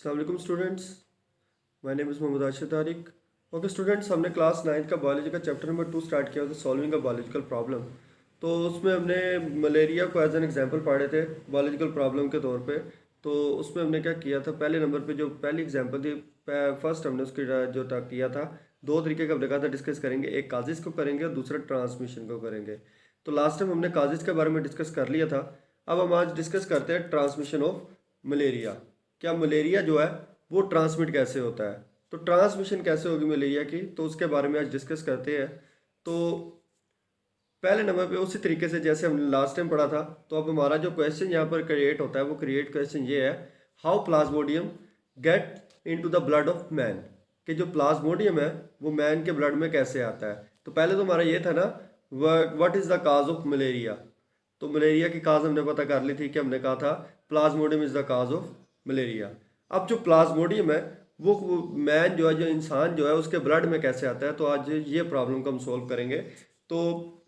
अस्सलाम students, my name is Mohammad Ashir Tariq. Okay students, हमने class 9 का बायोलॉजी का चैप्टर नंबर 2 स्टार्ट किया था, सॉल्विंग अ बायोलॉजिकल प्रॉब्लम। तो उसमें हमने मलेरिया को एज एन एग्जांपल पढ़े थे बायोलॉजिकल प्रॉब्लम के तौर पे। तो उसमें हमने क्या किया था, पहले नंबर पे जो पहली एग्जांपल थी, फर्स्ट हमने उसकी जो किया था, दो तरीके का हमने कहा था डिस्कस करेंगे, एक काजिज को करेंगे और दूसरा ट्रांसमिशन को करेंगे। तो लास्ट टाइम हमने काजिज के बारे में डिस्कस कर लिया था। अब हम आज डिस्कस करते हैं ट्रांसमिशन ऑफ मलेरिया। क्या मलेरिया जो है वो ट्रांसमिट कैसे होता है, तो ट्रांसमिशन कैसे होगी मलेरिया की, तो उसके बारे में आज डिस्कस करते हैं। तो पहले नंबर पे उसी तरीके से जैसे हमने लास्ट टाइम पढ़ा था, तो अब हमारा जो क्वेश्चन यहाँ पर क्रिएट होता है वो क्रिएट क्वेश्चन ये है, how Plasmodium get into the blood of man. कि जो प्लाज्मोडियम है वो मैन के ब्लड में कैसे आता है। तो पहले तो हमारा ये था ना, what is the cause of malaria. तो मलेरिया की काज हमने पता कर ली थी कि हमने कहा था Plasmodium is the cause of malaria. अब जो प्लाज्मोडियम है वो मैन जो है, जो इंसान जो है, उसके ब्लड में कैसे आता है। तो आज ये प्रॉब्लम को हम सोल्व करेंगे। तो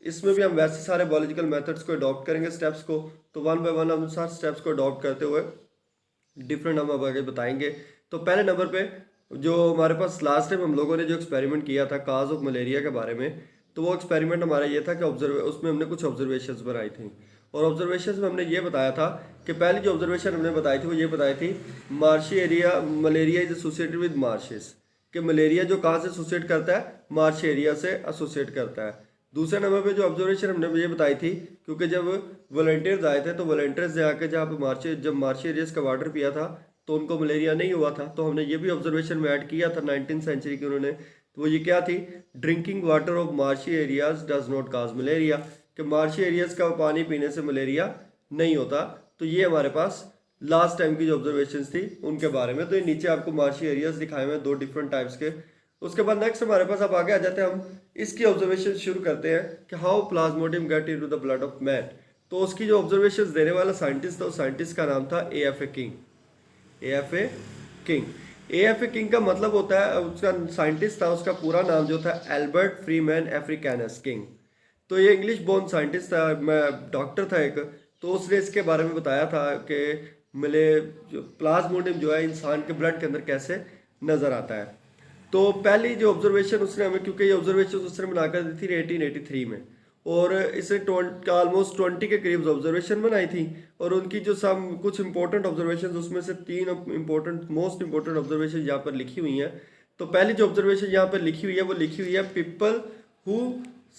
इसमें भी हम वैसे सारे बायोलॉजिकल मेथड्स को अडॉप्ट करेंगे, स्टेप्स को। तो वन बाय वन हम सारे स्टेप्स को अडॉप्ट करते हुए डिफरेंट हम आगे बताएंगे। तो पहले नंबर पे जो हमारे पास लास्ट टाइम हम लोगों ने जो एक्सपेरिमेंट किया था काज ऑफ मलेरिया के बारे में, तो वो एक्सपेरिमेंट हमारा ये था कि उसमें हमने कुछ ऑब्जर्वेशंस बनाई थी। और ऑब्जर्वेशंस में हमने ये बताया था कि पहली जो ऑब्जर्वेशन हमने बताई थी वो ये बताई थी, marshy area malaria is associated with marches. कि मलेरिया जो कहाँ से एसोसिएट करता है, मार्श एरिया से एसोसिएट करता है। दूसरे नंबर पे जो ऑब्जर्वेशन हमने ये बताई थी, क्योंकि जब वॉलंटियर्स आए थे तो वॉलंटियर्स जाके जहाँ पे जब मार्शी एरियाज का वाटर पिया था तो उनको मलेरिया नहीं हुआ था। तो हमने ये भी ऑब्जर्वेशन में ऐड किया था 19th सेंचुरी की उन्होंने। तो वो ये क्या थी, drinking water of marshy areas does not cause malaria. कि मार्शी एरियाज का पानी पीने से मलेरिया नहीं होता। तो ये हमारे पास लास्ट टाइम की जो ऑब्जर्वेशन थी उनके बारे में। तो ये नीचे आपको मार्शी एरियाज दिखाए हुए हैं दो डिफरेंट टाइप्स के। उसके बाद नेक्स्ट हमारे पास अब आगे आ जाते हैं, हम इसकी ऑब्जर्वेशन शुरू करते हैं कि how Plasmodium get into the blood of man. तो उसकी जो ऑब्जर्वेशंस देने वाला साइंटिस्ट था, उस साइंटिस्ट का नाम था a king. A king a king का मतलब होता है, उसका साइंटिस्ट था, उसका पूरा नाम जो था एल्बर्ट फ्रीमैन अफ्रीकानस किंग। तो ये इंग्लिश बोर्न साइंटिस्ट था, मैं डॉक्टर था एक। तो उसने इसके बारे में बताया था कि मिले जो प्लाज्मोडियम जो है इंसान के ब्लड के अंदर कैसे नज़र आता है। तो पहली जो ऑब्जर्वेशन उसने हमें, क्योंकि ये ऑब्जर्वेशन उसने बनाकर दी थी 1883 में, और इसे ऑलमोस्ट 20 के करीब ऑब्जर्वेशन बनाई थी। और उनकी जो सम कुछ इंपॉर्टेंट ऑब्जर्वेशन, उसमें से तीन इंपॉर्टेंट मोस्ट इंपॉर्टेंट ऑब्जर्वेशन यहाँ पर लिखी हुई हैं। तो पहली जो ऑब्जर्वेशन यहाँ पर लिखी हुई है वो लिखी हुई है, पीपल हु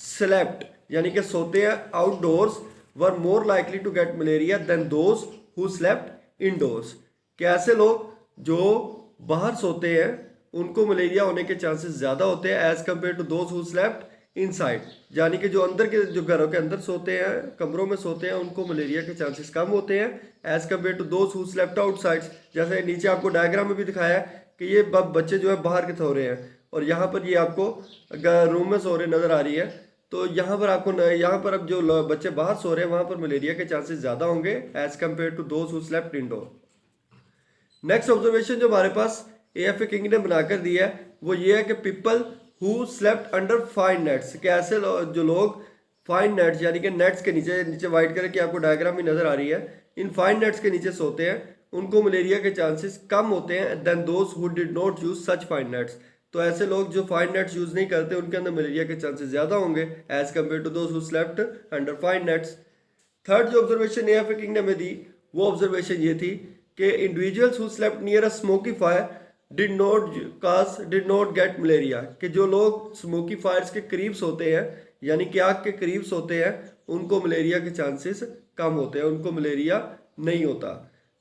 स्लेप्ट, यानी कि सोते हैं outdoors, were more likely to get malaria than those who slept indoors. कि ऐसे लोग जो बाहर सोते हैं उनको मलेरिया होने के चांसेस ज़्यादा होते हैं as compared to those who slept inside. यानी कि जो अंदर के जो घरों के अंदर सोते हैं, कमरों में सोते हैं, उनको मलेरिया के चांसेस कम होते हैं as compared to those who slept outside. जैसे नीचे आपको डायग्राम में भी दिखाया है कि ये बच्चे जो है बाहर के सो रहे हैं, और यहाँ पर ये आपको रूम में सो रहे नज़र आ रही है। तो यहाँ पर आपको यहाँ पर अब जो बच्चे बाहर सो रहे हैं वहाँ पर मलेरिया के चांसेस ज़्यादा होंगे as compared to those who slept indoor. Next observation जो हमारे पास ए किंग ने बनाकर दिया है वो ये है कि people who slept under fine nets. कि ऐसे जो लोग फाइन नेट्स, यानी कि नेट्स के नीचे, नीचे वाइट कलर की आपको डायग्राम भी नजर आ रही है, इन फाइन नेट्स के नीचे सोते हैं, उनको मलेरिया के चांसेस कम होते हैं than those who did not use such fine nets. तो ऐसे लोग जो फाइन नेट्स यूज नहीं करते उनके अंदर मलेरिया के चांसेस ज्यादा होंगे as compared to those who slept under fine nets. Third जो ऑब्जर्वेशन ए किंग ने हमें दी वो ऑब्जर्वेशन ये थी कि individuals who slept near a smoky fire did not get malaria. कि जो लोग स्मोकी फायर्स के करीब सोते हैं, यानी कि आग के करीब सोते हैं, उनको मलेरिया के चांसेस कम होते हैं, उनको मलेरिया नहीं होता।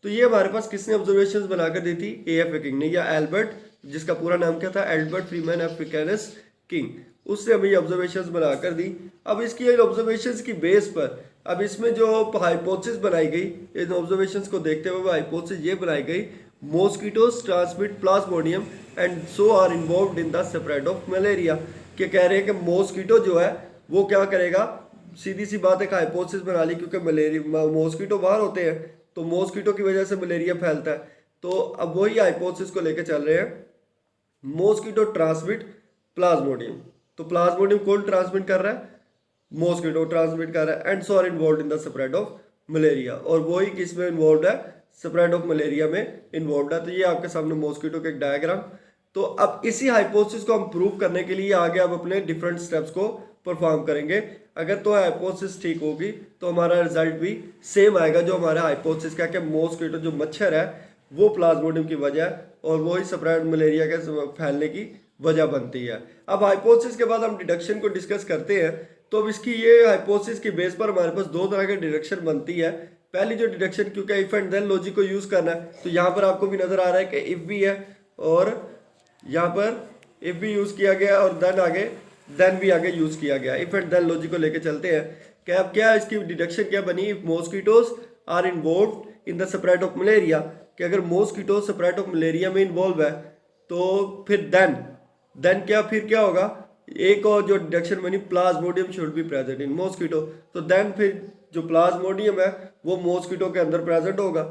तो ये हमारे पास किसने ऑब्जर्वेशंस बनाकर दी थी, ए किंग ने, या एल्बर्ट, जिसका पूरा नाम क्या था, एल्बर्ट फ्रीमैन अफ्रीकानस किंग, उसने हमें ये ऑब्जर्वेशंस बनाकर दी। अब इसकी ऑब्जर्वेशंस की बेस पर अब इसमें जो हाइपोथेसिस बनाई गई, इन ऑब्जर्वेशंस को देखते हुए हाइपोथेसिस ये बनाई गई, mosquitoes transmit Plasmodium and so are involved in the spread of malaria. कि कह रहे हैं कि मॉस्किटो जो है वो क्या करेगा, सीधी सी बात है, हाइपोथेसिस बना ली, क्योंकि मलेरिया मॉस्किटो बाहर होते हैं तो मॉस्किटो की वजह से मलेरिया फैलता है। तो अब वही हाइपोथेसिस को लेकर चल रहे हैं, मॉस्किटो ट्रांसमिट प्लाज्मोडियम। तो प्लाज्मोडियम कौन ट्रांसमिट कर रहा है, मॉस्किटो ट्रांसमिट कर रहा है, and so are involved in the spread of malaria. और वही किस में इन्वॉल्व है, स्प्रेड ऑफ मलेरिया में इन्वॉल्व है। तो ये आपके सामने मॉस्किटो का एक डायग्राम। तो अब इसी हाइपोथेसिस को हम प्रूव करने के लिए आगे अब अपने डिफरेंट स्टेप्स को परफॉर्म करेंगे। अगर तो हाइपोथेसिस ठीक होगी तो हमारा रिजल्ट भी सेम आएगा जो हमारा हाइपोथेसिस का, कि मॉस्किटो जो मच्छर है वो प्लाज्मोडियम की वजह है और वही स्प्रेड मलेरिया के फैलने की वजह बनती है। अब हाइपोथेसिस के बाद हम डिडक्शन को डिस्कस करते हैं। तो अब इसकी ये हाइपोथेसिस की बेस पर हमारे पास दो तरह की डिडक्शन बनती है। पहली जो डिडक्शन, क्योंकि इफ एंड देन लॉजिक को यूज करना है, तो यहाँ पर आपको भी नजर आ रहा है कि इफ भी है और यहाँ पर इफ भी यूज किया गया और देन आगे देन भी आगे यूज किया गया। इफ एंड देन लॉजिक को लेके चलते हैं कि अब क्या इसकी डिडक्शन क्या बनी। If mosquitoes are involve in the spread of malaria, कि अगर मॉस्किटो स्प्रेड ऑफ मलेरिया में इन्वॉल्व है तो फिर देन क्या, फिर क्या होगा। एक और जो डिडक्शन बनी, Plasmodium should be present in mosquito, तो देन फिर जो प्लाज्मोडियम है वो मॉस्किटो के अंदर प्रेजेंट होगा।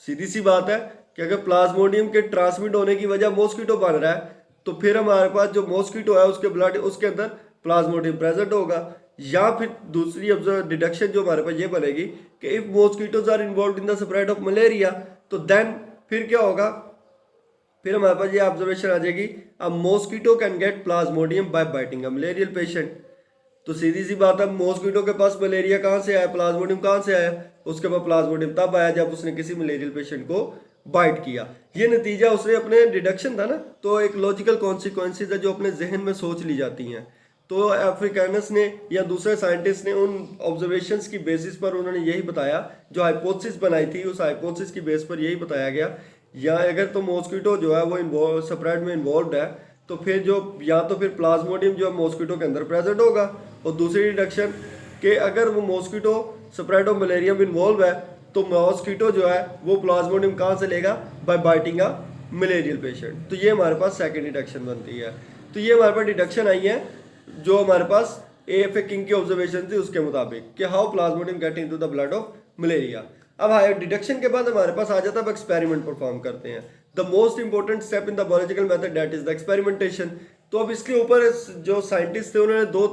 सीधी सी बात है कि अगर प्लाज्मोडियम के ट्रांसमिट होने की वजह मॉस्किटो बन रहा है तो फिर हमारे पास जो मॉस्किटो है उसके ब्लड उसके अंदर प्लाज्मोडियम प्रेजेंट होगा। या फिर दूसरी डिडक्शन जो हमारे पास ये बनेगी कि if mosquitoes are involve in the spread of malaria, तो देन फिर क्या होगा, फिर हमारे पास ये ऑब्जर्वेशन आ जाएगी, अब mosquito can get Plasmodium by biting a malarial patient. तो सीधी सी बात है, मॉस्किटो के पास मलेरिया कहाँ से आया, प्लाज्मोडियम कहाँ से आया, उसके पास प्लाज्मोडियम तब आया जब उसने किसी मलेरियल पेशेंट को बाइट किया। ये नतीजा उसने अपने डिडक्शन था ना, तो एक लॉजिकल कॉन्सिक्वेंसेज है जो अपने जहन में सोच ली जाती हैं। तो अफ्रीकानस ने या दूसरे साइंटिस्ट ने उन ऑब्जर्वेशंस की बेसिस पर उन्होंने यही बताया, जो हाइपोथेसिस बनाई थी उस हाइपोथेसिस की बेस पर यही बताया गया। या अगर तो मॉस्किटो जो है वो स्प्रेड में इन्वॉल्व है तो फिर जो या तो फिर प्लाज्मोडियम जो है मॉस्किटो के अंदर प्रेजेंट होगा, और दूसरी डिडक्शन कि अगर वो मॉस्किटो स्प्रेड ऑफ मलेरिया में इन्वॉल्व है तो मॉस्किटो जो है वो प्लाज्मोडियम कहाँ से लेगा, bye biting a malarial patient. तो ये हमारे पास सेकेंड डिडक्शन बनती है। तो ये हमारे पास डिडक्शन आई है जो हमारे पास AFA किंग की ऑब्जर्वेशन थी उसके मुताबिक कि how Plasmodium get into the blood of malaria. अब हायर डिडक्शन के बाद हमारे पास आ जाता है, अब एक्सपेरिमेंट परफॉर्म करते हैं। The most important step in the biological method that is the experimentation. तो अब इसके ऊपर जो साइंटिस्ट थे उन्होंने दो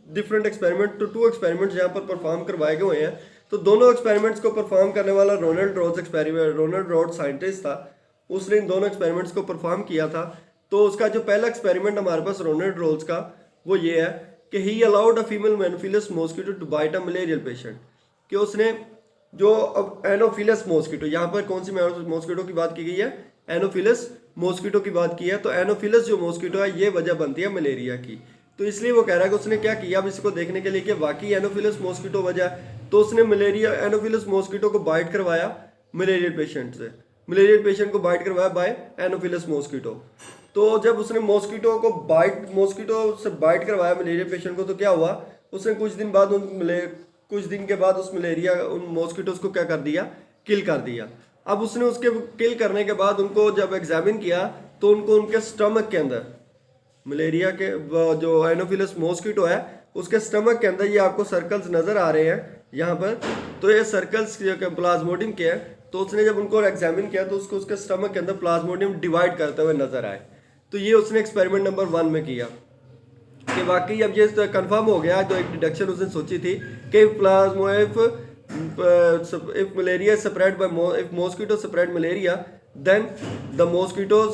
डिफरेंट एक्सपेरिमेंट, तो 2 एक्सपेरिमेंट्स यहाँ पर परफॉर्म करवाए गए हुए हैं। तो दोनों एक्सपेरिमेंट्स को परफॉर्म करने वाला रोनाल्ड रॉड साइंटिस्ट था, उसने इन दोनों एक्सपेरिमेंट्स को परफॉर्म किया था। तो उसका जो पहला एक्सपेरिमेंट हमारे पास रोनाल्ड रॉड्स का वो ये है कि he allowed a female Anopheles mosquito to bite a malarial patient. कि उसने जो अब एनोफिलस मॉस्किटो, यहाँ पर कौन सी मॉस्किटो की बात की गई है, एनोफिलस मॉस्किटो की बात की है। तो एनोफिलस जो मॉस्किटो है ये वजह बनती है मलेरिया की। तो इसलिए वो कह रहा है कि उसने क्या किया, अब इसको देखने के लिए कि वाकई एनोफिलस मॉस्किटो वजह है, तो उसने एनोफिलस मॉस्किटो को बाइट करवाया मलेरियल पेशेंट से, मलेरियल पेशेंट को बाइट करवाया बाय एनोफिलस मॉस्किटो। तो जब उसने मॉस्किटो से बाइट करवाया मलेरिया पेशेंट को, तो क्या हुआ, उसने कुछ दिन के बाद उस मलेरिया उन मॉस्किटोज को क्या कर दिया, किल कर दिया। अब उसने उसके किल करने के बाद उनको जब एग्जामिन किया तो उनको उनके स्टमक के अंदर मलेरिया के जो एनोफिलस मॉस्किटो है उसके स्टमक के अंदर ये आपको सर्कल्स नजर आ रहे हैं यहाँ पर। तो ये सर्कल्स प्लाज्मोडियम के हैं। तो उसने जब उनको एग्जामिन किया तो उसको उसके स्टमक के अंदर प्लाज्मोडियम डिवाइड करते हुए नजर आए। तो ये उसने एक्सपेरिमेंट नंबर 1 में किया कि वाकई अब ये कंफर्म हो गया जो एक डिडक्शन उसने सोची थी कि if malaria spread by if mosquito spread malaria then the mosquitoes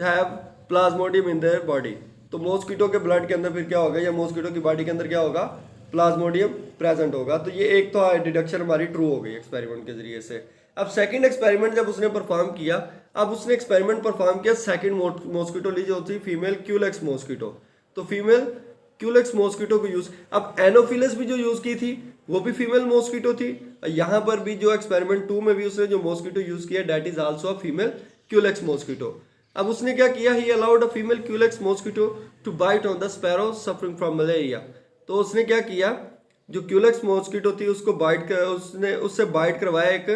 have plasmodium in their body. तो मॉस्किटो के ब्लड के अंदर फिर क्या होगा, या मॉस्किटो की बॉडी के अंदर क्या होगा, प्लाज्मोडियम प्रेजेंट होगा। तो ये एक तो डिडक्शन हमारी ट्रू हो गई एक्सपेरिमेंट के जरिए से। अब सेकंड एक्सपेरिमेंट जब उसने परफॉर्म किया, अब उसने एक्सपेरिमेंट परफॉर्म किया सेकंड मॉस्किटो ली जो थी फीमेल क्यूलेक्स मॉस्किटो। तो फीमेल क्यूलेक्स मॉस्किटो को यूज, अब एनोफिलस भी जो यूज की थी वो भी फीमेल मॉस्किटो थी। यहाँ पर भी जो एक्सपेरिमेंट 2 में भी उसने जो मॉस्किटो यूज किया that is also a female Culex mosquito. अब उसने क्या किया, he allowed a female Culex mosquito to bite on the sparrow suffering from malaria. तो उसने क्या किया, जो क्यूलेक्स मॉस्किटो थी उसको उसने उससे बाइट करवाया एक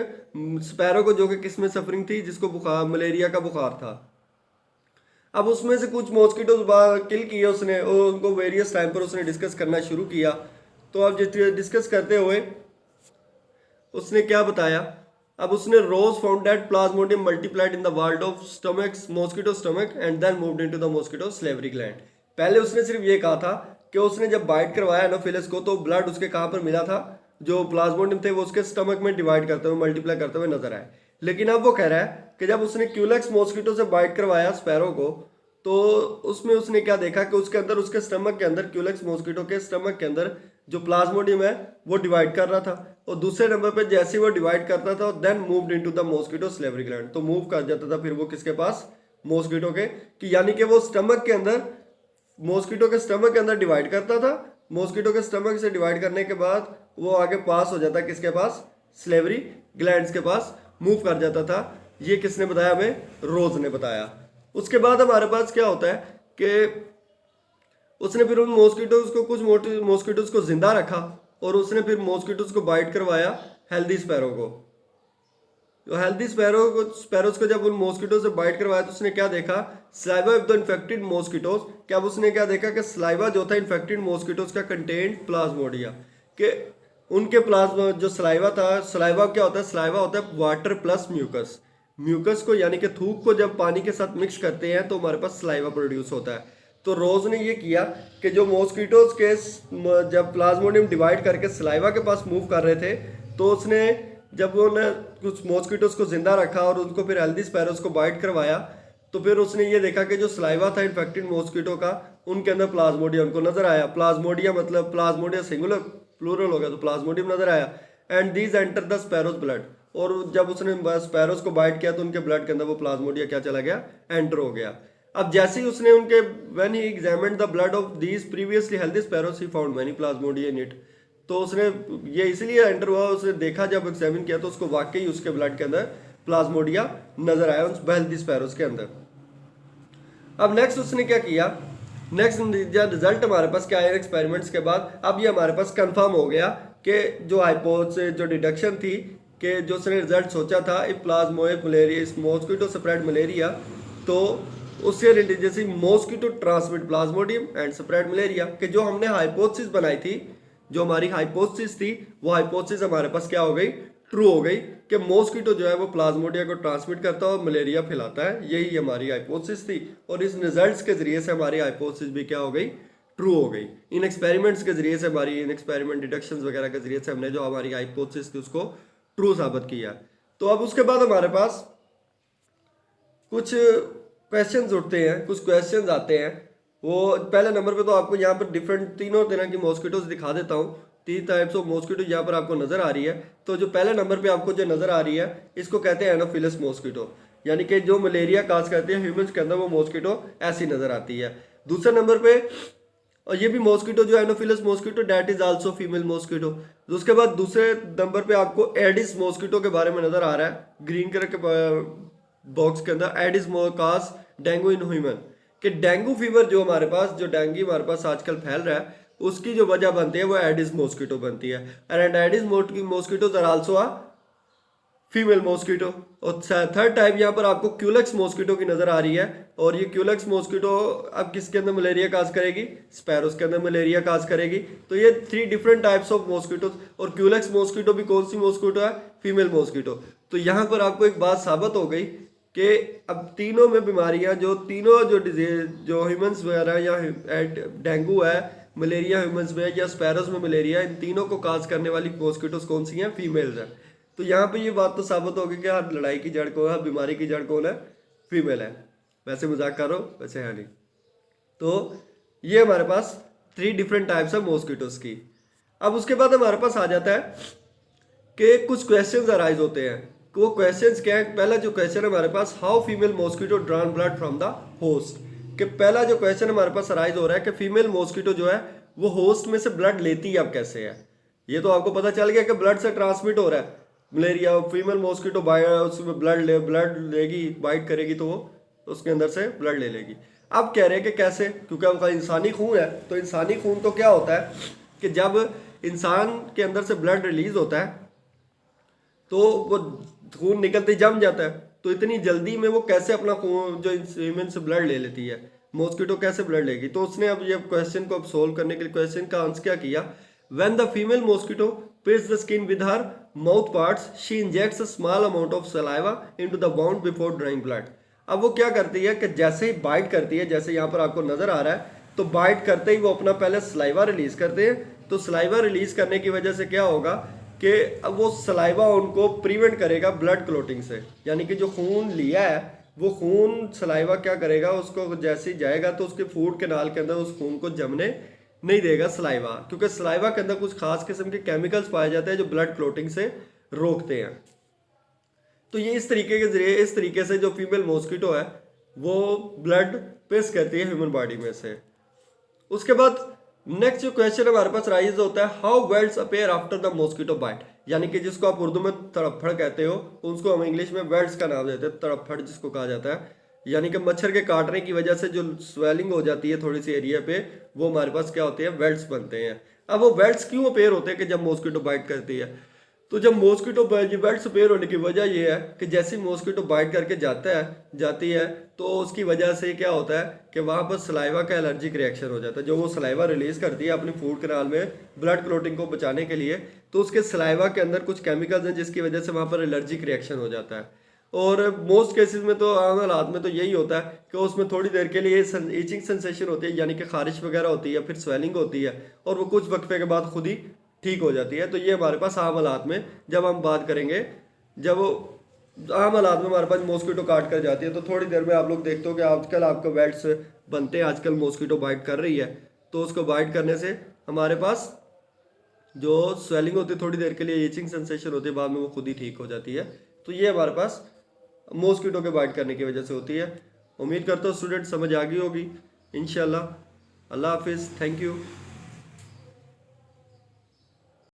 स्पैरो को जो कि किस में सफरिंग थी, जिसको बुखार मलेरिया का बुखार था। अब उसमें से कुछ मॉस्किटो किल किए उसने और उनको वेरियस टाइम पर उसने डिस्कस करना शुरू किया। तो अब डिस्कस करते हुए उसने क्या बताया, अब उसने Ross found that Plasmodium multiplied in the world of stomachs mosquito stomach and then moved into the mosquito salivary gland. पहले उसने सिर्फ ये कहा था कि उसने जब बाइट करवाया एनोफिलस को तो ब्लड उसके कहाँ पर मिला था, जो प्लाज्मोडियम थे वो उसके स्टमक में डिवाइड करते हुए मल्टीप्लाई करते हुए नजर आए। लेकिन अब वो कह रहा है कि जब उसने क्यूलेक्स मॉस्किटो से बाइट करवाया स्पैरो को, तो उसमें उसने क्या देखा कि उसके अंदर, उसके स्टमक के अंदर, क्यूलेक्स मॉस्किटो के स्टमक के अंदर जो प्लाज्मोडियम है वो डिवाइड कर रहा था, और दूसरे नंबर पे जैसे ही वो डिवाइड करता था then moved into the mosquito salivary gland, तो मूव कर जाता था फिर वो किसके पास, मॉस्किटो के, कि यानी कि वो स्टमक के अंदर, मॉस्किटो के स्टमक के अंदर डिवाइड करता था, मॉस्किटो के स्टमक से डिवाइड करने के बाद वो आगे पास हो जाता किसके पास, स्लेवरी ग्लैंड्स के पास मूव कर जाता था। ये किसने बताया हमें, रोज ने बताया। उसके बाद हमारे पास क्या होता है कि उसने फिर उन मॉस्किटोज को, कुछ मॉस्किटोज को जिंदा रखा और उसने फिर मॉस्किटोज को बाइट करवाया हेल्दी स्पैरो को। जो हेल्दी स्पैरोज को जब उन मॉस्किटो से बाइट करवाया तो उसने क्या देखा, saliva of the infected mosquitoes, क्या उसने क्या देखा कि स्लाइवा जो था इन्फेक्टेड मॉस्किटोज का कंटेंट प्लाज्मोडिया, कि उनके प्लाज्मा जो स्लाइवा था, स्लाइवा क्या होता है, स्लाइवा होता है वाटर प्लस म्यूकस, म्यूकस को यानी कि थूक को जब पानी के साथ मिक्स करते हैं तो हमारे पास स्लाइवा प्रोड्यूस होता है। तो रोज ने ये किया कि जो मॉस्किटोज के जब प्लाज्मोडियम डिवाइड करके स्लाइवा के पास मूव कर रहे थे, तो उसने जब उन्होंने कुछ मॉस्किटोज को जिंदा रखा और उनको फिर हेल्दी स्पैरोज को बाइट करवाया, तो फिर उसने ये देखा कि जो स्लाइवा था इन्फेक्टेड मॉस्किटो का, उनके अंदर प्लाज्मोडियम उनको नजर आया। प्लाज्मोडिया मतलब प्लाज्मोडिया सिंगुलर, प्लूरल हो गया तो प्लाज्मोडियम नजर आया। And these enter the sparrows blood, और जब उसने स्पैरोज को बाइट किया तो उनके ब्लड के अंदर वो प्लाज्मोडिया क्या चला गया, एंटर हो गया। अब जैसे ही उसने उनके, when he examined the blood of these previously healthy sparrows he found many plasmodia in it, तो उसने ये इसलिए एंटर हुआ, उसने देखा जब एग्जामिन किया तो उसको वाकई उसके ब्लड के अंदर प्लाज्मोडिया नजर आया उन हेल्दी स्पैरोज के अंदर। अब नेक्स्ट उसने क्या किया, नेक्स्ट रिजल्ट हमारे पास क्या है एक्सपेरिमेंट्स के बाद, अब ये हमारे पास कंफर्म हो गया कि जो हाइपोथेसिस, जो डिडक्शन थी, कि जो उसने रिजल्ट सोचा था इफ प्लाज्मोइड मलेरिया इस मॉस्किटो स्प्रेड मलेरिया, तो उससे रिलेटेड जैसे mosquito transmit Plasmodium and spread malaria, कि जो हमने हाइपोथेसिस बनाई थी, जो हमारी हाइपोथेसिस थी, वो हाइपोथेसिस हमारे पास क्या हो गई, ट्रू हो गई, कि मॉस्किटो जो है वो प्लाज्मोडिया को ट्रांसमिट करता है और मलेरिया फैलाता है। यही हमारी हाइपोथेसिस थी, और इस रिजल्ट्स के जरिए से हमारी हाइपोथेसिस भी क्या हो गई, ट्रू हो गई। इन एक्सपेरिमेंट्स के जरिए से, हमारी इन एक्सपेरिमेंट डिडक्शंस वगैरह के जरिए से हमने जो हमारी हाइपोथेसिस थी उसको ट्रू साबित किया। तो अब उसके बाद हमारे पास कुछ क्वेश्चंस उठते हैं, कुछ क्वेश्चंस आते हैं। वो पहले नंबर पे तो आपको यहाँ पर डिफरेंट तीनों तरह की मॉस्किटोज दिखा देता हूँ। 3 टाइप्स ऑफ मॉस्किटो यहाँ पर आपको नजर आ रही है। तो जो पहले नंबर पे आपको जो नजर आ रही है, इसको कहते हैं एनोफिलस मॉस्किटो, यानी कि जो मलेरिया काज करते हैं ह्यूमंस के अंदर, वो मॉस्किटो ऐसी नजर आती है। दूसरे नंबर पे, और ये भी मॉस्किटो जो anopheles mosquito that is also female mosquito. तो उसके बाद दूसरे नंबर पे आपको एडिस मॉस्किटो के बारे में नजर आ रहा है, ग्रीन कलर के बॉक्स के अंदर, Aedes cause dengue in human, कि डेंगू फीवर जो हमारे पास, जो डेंगू हमारे पास आजकल फैल रहा है, उसकी जो वजह बनती है वो एडिस मॉस्किटो बनती है। And aedes mosquitoes are also a female mosquito. और थर्ड टाइप यहाँ पर आपको क्यूलेक्स मॉस्किटो की नजर आ रही है, और ये क्यूलेक्स मॉस्किटो अब किसके अंदर मलेरिया काज करेगी, स्पैरोस के अंदर मलेरिया काज करेगी। तो ये 3 डिफरेंट टाइप्स ऑफ मॉस्किटोज, और क्यूलेक्स मॉस्किटो भी कौन सी मॉस्किटो है, फीमेल मॉस्किटो। तो यहाँ पर आपको एक बात साबित हो गई कि अब तीनों में बीमारियां, जो तीनों जो डिजीज, जो ह्यूमंस वगैरह या डेंगू है, मलेरिया ह्यूमंस में या स्पैरोस में मलेरिया, इन तीनों को काज करने वाली मॉस्किटोज कौन सी हैं, फीमेल्स हैं। तो यहाँ पे ये बात तो साबित होगी कि हर लड़ाई की जड़ कौन है, हर बीमारी की जड़ कौन है, फीमेल है। वैसे मजाक करो, वैसे है नहीं। तो ये हमारे पास 3 डिफरेंट टाइप्स है मॉस्किटोज की। अब उसके बाद हमारे पास आ जाता है कि कुछ क्वेश्चंस अराइज होते हैं। वो क्वेश्चंस क्या है, पहला जो क्वेश्चन है हमारे पास, how female mosquito drawn blood from the host, कि पहला जो क्वेश्चन हमारे पास अराइज हो रहा है कि फीमेल मॉस्किटो जो है वो होस्ट में से ब्लड लेती है, अब कैसे है। ये तो आपको पता चल गया कि ब्लड से ट्रांसमिट हो रहा है मलेरिया, फीमेल मॉस्किटो उसमें ब्लड लेगी, बाइट करेगी तो वो उसके अंदर से ब्लड ले लेगी। अब कह रहे हैं कि कैसे, क्योंकि उसका इंसानी खून है, तो इंसानी खून तो क्या होता है कि जब इंसान के अंदर से ब्लड रिलीज होता है तो वो खून निकलते ही जम जाता है। तो इतनी जल्दी में वो कैसे अपना खून, जो ह्यूमन से ब्लड ले लेती है, मॉस्किटो कैसे ब्लड लेगी। तो उसने अब ये क्वेश्चन को अब सोल्व करने के लिए क्वेश्चन का आंसर क्या किया, when the female mosquito pierces the skin with her mouth parts, she injects a small amount of saliva into the wound before drawing blood। अब वो क्या करती है कि जैसे ही बाइट करती है, जैसे यहाँ पर आपको नजर आ रहा है, तो बाइट करते ही वो अपना पहले सलाइवा रिलीज करते हैं। तो सलाइवा रिलीज करने की वजह से क्या होगा कि अब वो सलाइवा उनको प्रिवेंट करेगा ब्लड क्लोटिंग से, यानी कि जो खून लिया है वो खून सलाइवा क्या करेगा, उसको जैसे ही जाएगा तो उसके फूड कैनाल के अंदर उस खून को जमने नहीं देगा सलाइवा, क्योंकि सलाइवा के अंदर कुछ खास किस्म के केमिकल्स पाए जाते हैं जो ब्लड क्लोटिंग से रोकते हैं। तो ये इस तरीके के जरिए, इस तरीके से जो फीमेल मॉस्किटो है वो ब्लड पेश करती है ह्यूमन बॉडी में से। उसके बाद नेक्स्ट जो क्वेश्चन हमारे पास राइज होता है, how welts appear after the mosquito bite, यानी कि जिसको आप उर्दू में तड़फड़ कहते हो, उसको हम इंग्लिश में वेल्ट्स का नाम देते हैं, तड़फड़ जिसको कहा जाता है। यानी कि मच्छर के काटने की वजह से जो स्वेलिंग हो जाती है थोड़ी सी एरिया पे, वो हमारे पास क्या होते हैं, वेल्ट्स बनते हैं। अब वो वेल्ट्स क्यों अपेयर होते हैं कि जब मॉस्किटो बाइट करती है, तो जब मॉस्किटो वेल्ट्स अपेयर होने की वजह यह है कि जैसे मॉस्किटो बाइट करके जाती है तो उसकी वजह से क्या होता है कि वहाँ पर सलाइवा का एलर्जिक रिएक्शन हो जाता है। जो वो सलाइवा रिलीज करती है अपने फूड कैनाल में ब्लड क्लोटिंग को बचाने के लिए, तो उसके सलाइवा के अंदर कुछ केमिकल्स हैं जिसकी वजह से वहाँ पर एलर्जिक रिएक्शन हो जाता है। और मोस्ट केसेस में तो आम हालात में तो यही होता है कि उसमें थोड़ी देर के लिए ईचिंग सेंसेशन होती है, यानी कि खारिश वगैरह होती है, फिर स्वेलिंग होती है, और वो कुछ वक्फे के बाद खुद ही ठीक हो जाती है। तो ये हमारे पास आम हालात में जब हम बात करेंगे, जब आम हालात में हमारे पास मॉस्किटो काट कर जाती है, तो थोड़ी देर में आप लोग देखते हो कि आजकल आपको वेल्ट्स बनते हैं, आजकल मॉस्किटो बाइट कर रही है, तो उसको बाइट करने से हमारे पास जो स्वेलिंग होती है थोड़ी देर के लिए, ईचिंग सेंसेशन होती है, बाद में वो खुद ही ठीक हो जाती है। तो ये हमारे पास मॉस्किटो के बाइट करने की वजह से होती है। उम्मीद करता हूँ स्टूडेंट समझ आ गई होगी इंशाल्लाह। अल्लाह हाफिज़, थैंक यू।